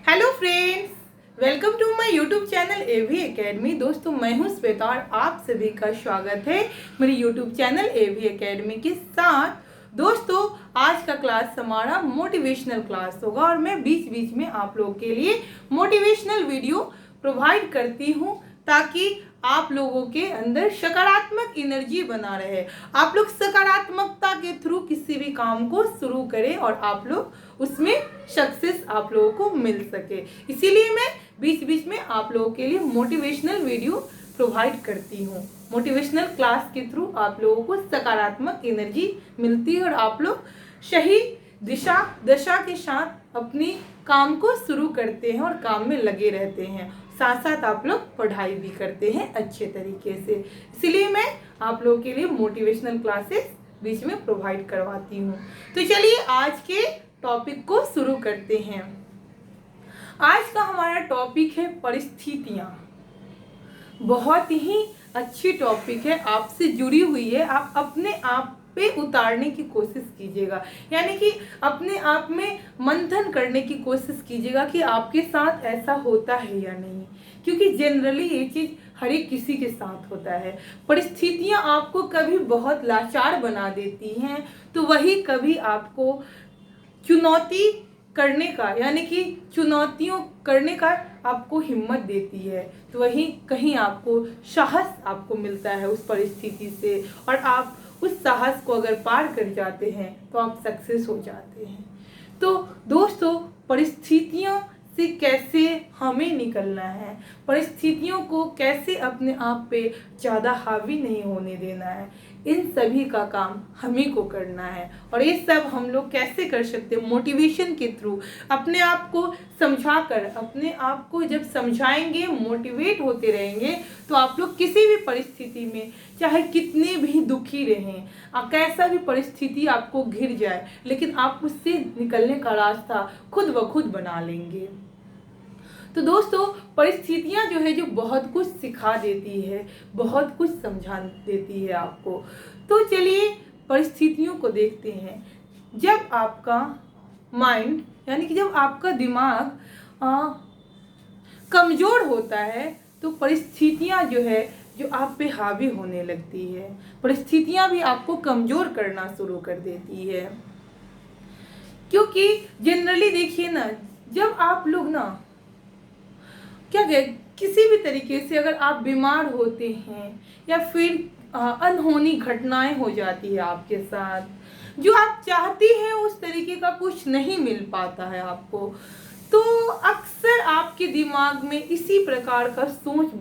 Hello friends, welcome to my YouTube channel AV Academy. दोस्तों, मैं हूं श्वेता और आप सभी का स्वागत है मेरे यूट्यूब चैनल एवी एकेडमी के साथ। दोस्तों, आज का क्लास हमारा मोटिवेशनल क्लास होगा और मैं बीच बीच में आप लोगों के लिए मोटिवेशनल वीडियो प्रोवाइड करती हूं ताकि आप लोगों के अंदर सकारात्मक एनर्जी बना रहे, आप लोग सकारात्मकता के थ्रू किसी भी काम को शुरू करें और आप लोग उसमें सक्सेस आप लोगों को मिल सके। इसीलिए मैं बीच बीच में आप लोगों के लिए मोटिवेशनल वीडियो प्रोवाइड करती हूँ। मोटिवेशनल क्लास के थ्रू आप लोगों को सकारात्मक एनर्जी मिलती है और आप लोग सही दशा के साथ अपनी काम को शुरू करते हैं और काम में लगे रहते हैं। साथ साथ आप लोग पढ़ाई भी करते हैं अच्छे तरीके से। इसलिए मैं आप लोगों के लिए मोटिवेशनल क्लासेस बीच में प्रोवाइड करवाती हूँ। तो चलिए आज के टॉपिक को शुरू करते हैं। आज का हमारा टॉपिक है परिस्थितियाँ। बहुत ही अच्छी टॉपिक है, आपसे जुड़ी हुई है। आप अपने आप पे उतारने की कोशिश कीजिएगा, यानी कि अपने आप में मंथन करने की कोशिश कीजिएगा कि आपके साथ ऐसा होता है या नहीं, क्योंकि जनरली ये चीज हर एक किसी के साथ होता है। परिस्थितियां आपको कभी बहुत लाचार बना देती हैं, तो वही कभी आपको चुनौती करने का, यानी कि चुनौतियों करने का आपको हिम्मत देती है। तो वही कहीं आपको साहस आपको मिलता है उस परिस्थिति से, और आप उस साहस को अगर पार कर जाते हैं तो आप सक्सेस हो जाते हैं। तो दोस्तों, परिस्थितियों से कैसे हमें निकलना है, परिस्थितियों को कैसे अपने आप पे ज़्यादा हावी नहीं होने देना है, इन सभी का काम हमें को करना है। और ये सब हम लोग कैसे कर सकते हैं? मोटिवेशन के थ्रू। अपने आप को समझाकर, अपने आप को जब समझाएंगे, मोटिवेट होते रहेंगे, तो आप लोग किसी भी परिस्थिति में, चाहे कितने भी दुखी रहें, कैसा भी परिस्थिति आपको घिर जाए, लेकिन आप उससे निकलने का रास्ता खुद ब खुद बना लेंगे। तो दोस्तों, परिस्थितियां जो है, जो बहुत कुछ सिखा देती है, बहुत कुछ समझा देती है आपको। तो चलिए परिस्थितियों को देखते हैं। जब आपका माइंड, यानी कि जब आपका दिमाग कमजोर होता है, तो परिस्थितियां जो है, जो आप पे हावी होने लगती है। परिस्थितियां भी आपको कमजोर करना शुरू कर देती है, क्योंकि जनरली देखिए ना, जब आप लोग ना क्या कहे, किसी भी तरीके से अगर आप बीमार होते हैं या फिर अनहोनी घटनाएं हो जाती है आपके साथ, जो आप चाहती हैं उस तरीके का कुछ नहीं मिल पाता है आपको, तो अक्सर आपके दिमाग में इसी प्रकार का सोच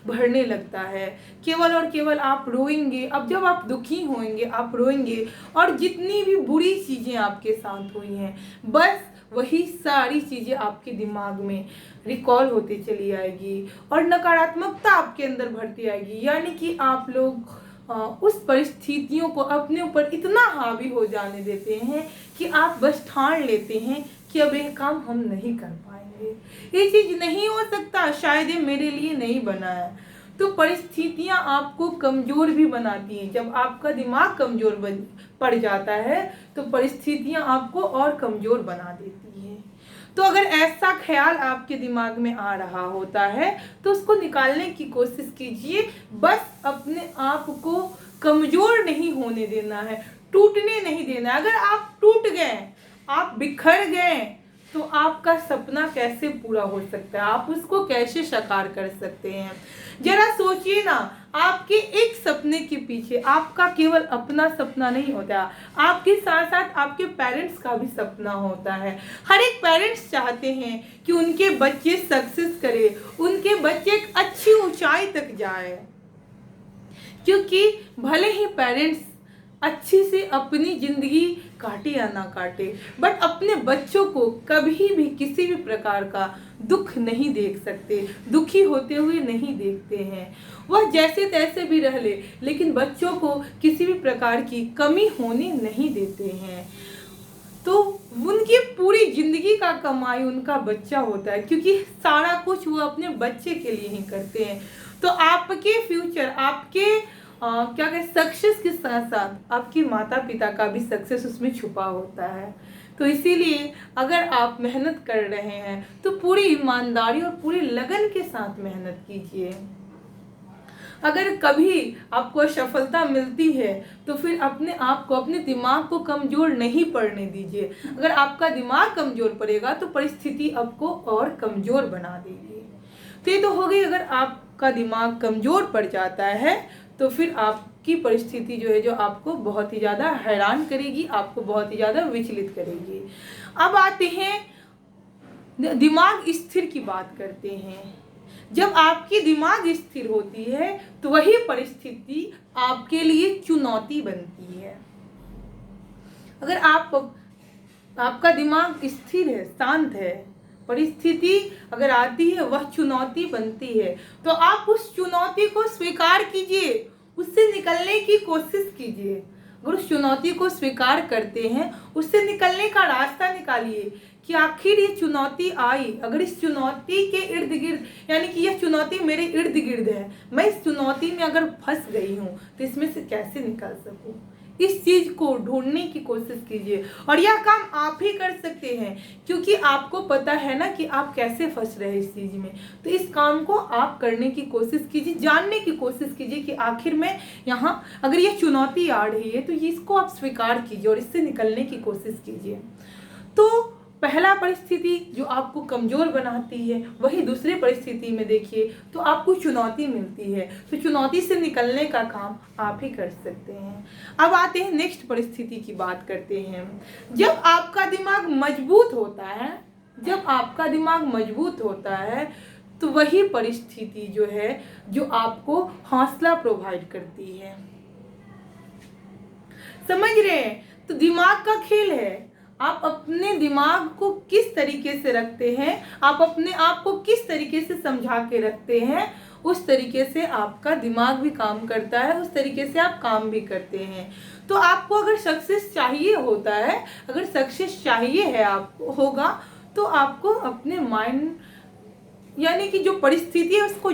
भरने लगता है। केवल और केवल आप रोएंगे। अब जब आप दुखी होंगे, आप रोएंगे, और जितनी भी बुरी चीज़ें आपके साथ हुई हैं, बस वही सारी चीज़ें आपके दिमाग में रिकॉल होती चली आएगी और नकारात्मकता आपके अंदर भरती आएगी। यानी कि आप लोग उस परिस्थितियों को अपने ऊपर इतना हावी हो जाने देते हैं कि आप बस ठान लेते हैं कि अब ये काम हम नहीं कर पाएंगे, ये चीज़ नहीं हो सकता, शायद ये मेरे लिए नहीं बना है। तो परिस्थितियां आपको कमज़ोर भी बनाती हैं। जब आपका दिमाग कमज़ोर पड़ जाता है, तो परिस्थितियां आपको और कमज़ोर बना देती हैं। तो अगर ऐसा ख्याल आपके दिमाग में आ रहा होता है, तो उसको निकालने की कोशिश कीजिए। बस अपने आप को कमज़ोर नहीं होने देना है, टूटने नहीं देना है। अगर आप टूट गए, आप बिखर गए, तो आपका सपना कैसे पूरा हो सकता है? आप उसको कैसे साकार कर सकते हैं? जरा सोचिए ना, आपके एक सपने के पीछे आपका केवल अपना सपना नहीं होता, आपके साथ साथ आपके पेरेंट्स का भी सपना होता है। हर एक पेरेंट्स चाहते हैं कि उनके बच्चे सक्सेस करे, उनके बच्चे एक अच्छी ऊंचाई तक जाए, क्योंकि भले ही पेरेंट्स अच्छी से अपनी जिंदगी काटे या ना काटे, बट अपने बच्चों को कभी भी किसी भी प्रकार का दुख नहीं देख सकते, दुखी होते हुए नहीं देखते हैं। वह जैसे तैसे भी रह ले, लेकिन बच्चों को किसी भी प्रकार की कमी होने नहीं देते हैं। तो उनकी पूरी जिंदगी का कमाई उनका बच्चा होता है, क्योंकि सारा कुछ वो अपने बच्चे के लिए ही करते हैं। तो आपके फ्यूचर, आपके क्या कहें, सक्सेस के साथ साथ आपके माता पिता का भी सक्सेस उसमें छुपा होता है। तो इसीलिए अगर आप मेहनत कर रहे हैं तो पूरी ईमानदारी और पूरी लगन के साथ मेहनत कीजिए। अगर कभी आपको असफलता मिलती है तो फिर अपने आप को, अपने दिमाग को कमज़ोर नहीं पड़ने दीजिए। अगर आपका दिमाग कमज़ोर पड़ेगा तो परिस्थिति आपको और कमज़ोर बना देगी। तो ये तो हो गई, अगर आपका दिमाग कमज़ोर पड़ जाता है तो फिर आपकी परिस्थिति जो है, जो आपको बहुत ही ज़्यादा हैरान करेगी, आपको बहुत ही ज़्यादा विचलित करेगी। अब आते हैं दिमाग स्थिर की बात करते हैं। जब आपकी दिमाग स्थिर होती है तो वही परिस्थिति आपके लिए चुनौती बनती है। अगर आपका दिमाग स्थिर है, शांत है, परिस्थिति अगर आती है वह चुनौती बनती है, तो आप उस चुनौती को स्वीकार कीजिए, उससे निकलने की कोशिश कीजिए। अगर उस चुनौती को स्वीकार करते हैं, उससे निकलने का रास्ता निकालिए कि आखिर ये चुनौती आई, अगर इस चुनौती के इर्द गिर्द, यानी कि यह चुनौती मेरे इर्द गिर्द है, मैं इस चुनौती में अगर फंस गई हूँ तो इसमें से कैसे निकल सकूँ, इस चीज को ढूंढने की कोशिश कीजिए। और यह काम आप ही कर सकते हैं, क्योंकि आपको पता है ना कि आप कैसे फंस रहे हैं इस चीज में। तो इस काम को आप करने की कोशिश कीजिए, जानने की कोशिश कीजिए कि आखिर में यहाँ अगर ये चुनौती आ रही है तो इसको आप स्वीकार कीजिए और इससे निकलने की कोशिश कीजिए। तो पहला परिस्थिति जो आपको कमजोर बनाती है, वही दूसरे परिस्थिति में देखिए तो आपको चुनौती मिलती है, तो चुनौती से निकलने का काम आप ही कर सकते हैं। अब आते हैं नेक्स्ट परिस्थिति की बात करते हैं। जब आपका दिमाग मजबूत होता है, जब आपका दिमाग मजबूत होता है तो वही परिस्थिति जो है, जो आपको हौसला प्रोवाइड करती है। समझ रहे हैं? तो दिमाग का खेल है, आप अपने दिमाग को किस तरीके से रखते हैं, आप अपने आप को किस तरीके से समझा के रखते हैं, उस तरीके से आपका दिमाग भी काम करता है, उस तरीके से आप काम भी करते हैं। तो आपको अगर सक्सेस चाहिए होता है, अगर सक्सेस चाहिए है आपको होगा, तो आपको अपने माइंड, यानी कि जो परिस्थिति है उसको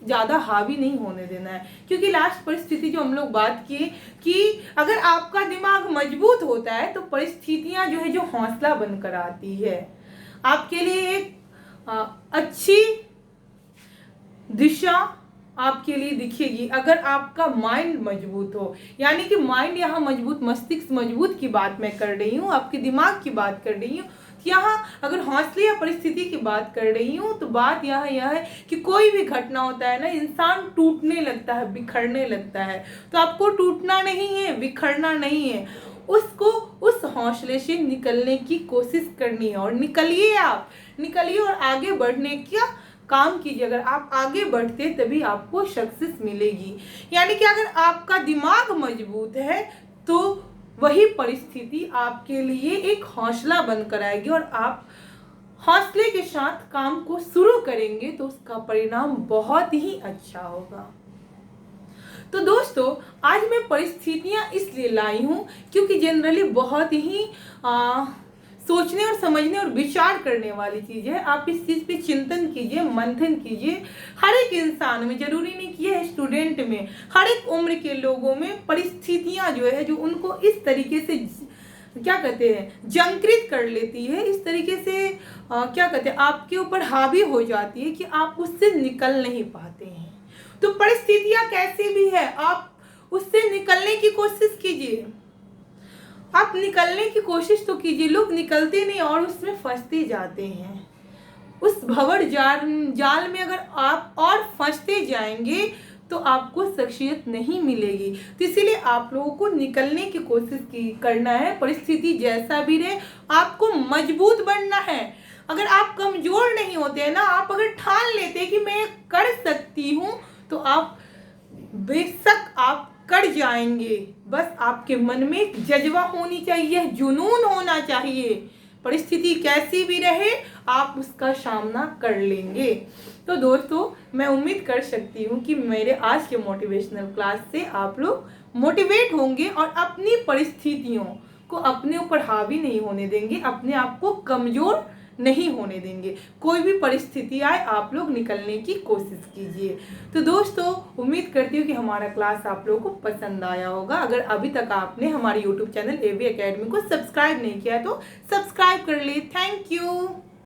ज़्यादा हावी नहीं होने देना है। क्योंकि लास्ट परिस्थिति जो हम लोग बात किए कि अगर आपका दिमाग मजबूत होता है तो परिस्थितियां जो है, जो हौसला बनकर आती है, आपके लिए एक अच्छी दिशा आपके लिए दिखेगी। अगर आपका माइंड मजबूत हो, यानी कि माइंड यहाँ मजबूत, मस्तिष्क मजबूत की बात मैं कर रही हूँ, आपके दिमाग की बात कर रही हूँ। यहाँ अगर हौसले या परिस्थिति की बात कर रही हूँ तो बात यहाँ यह है कि कोई भी घटना होता है ना, इंसान टूटने लगता है, बिखरने लगता है। तो आपको टूटना नहीं है, बिखरना नहीं है, उसको उस हौसले से निकलने की कोशिश करनी है। और निकलिए, आप निकलिए और आगे बढ़ने का काम कीजिए। अगर आप आगे बढ़ते तभी आपको सक्सेस मिलेगी। यानी कि अगर आपका दिमाग मजबूत है तो वही परिस्थिति आपके लिए एक हौसला बनकर आएगी और आप हौसले के साथ काम को शुरू करेंगे तो उसका परिणाम बहुत ही अच्छा होगा। तो दोस्तों, आज मैं परिस्थितियां इसलिए लाई हूं क्योंकि जनरली बहुत ही सोचने और समझने और विचार करने वाली चीज है। आप इस चीज पे चिंतन कीजिए, मंथन कीजिए। हर एक इंसान में, जरूरी नहीं कि ये स्टूडेंट में, हर एक उम्र के लोगों में परिस्थितियां जो है, जो उनको इस तरीके से क्या कहते हैं, जंकृत कर लेती है, इस तरीके से क्या कहते हैं, आपके ऊपर हावी हो जाती है कि आप उससे निकल नहीं पाते हैं। तो परिस्थितियां कैसी भी है, आप उससे निकलने की कोशिश कीजिए। आप निकलने की कोशिश तो कीजिए। लोग निकलते नहीं और उसमें फंसते जाते हैं। उस भंवर जाल में अगर आप और फंसते जाएंगे तो आपको शख्सियत नहीं मिलेगी। तो इसीलिए आप लोगों को निकलने की कोशिश करना है। परिस्थिति जैसा भी रहे, आपको मजबूत बनना है। अगर आप कमजोर नहीं होते हैं ना, आप अगर ठान लेते हैं कि मैं कर सकती हूँ, तो आप बेशक आप कर जाएंगे। बस आपके मन में एक जज्बा होनी चाहिए, जुनून होना चाहिए। परिस्थिति कैसी भी रहे, आप उसका सामना कर लेंगे। तो दोस्तों, मैं उम्मीद कर सकती हूँ कि मेरे आज के मोटिवेशनल क्लास से आप लोग मोटिवेट होंगे और अपनी परिस्थितियों को अपने ऊपर हावी नहीं होने देंगे, अपने आप को कमजोर नहीं होने देंगे। कोई भी परिस्थिति आए आप लोग निकलने की कोशिश कीजिए। तो दोस्तों उम्मीद करती हूँ कि हमारा क्लास आप लोगों को पसंद आया होगा। अगर अभी तक आपने हमारे यूट्यूब चैनल AV एकेडमी को सब्सक्राइब नहीं किया तो सब्सक्राइब कर ली। Thank you.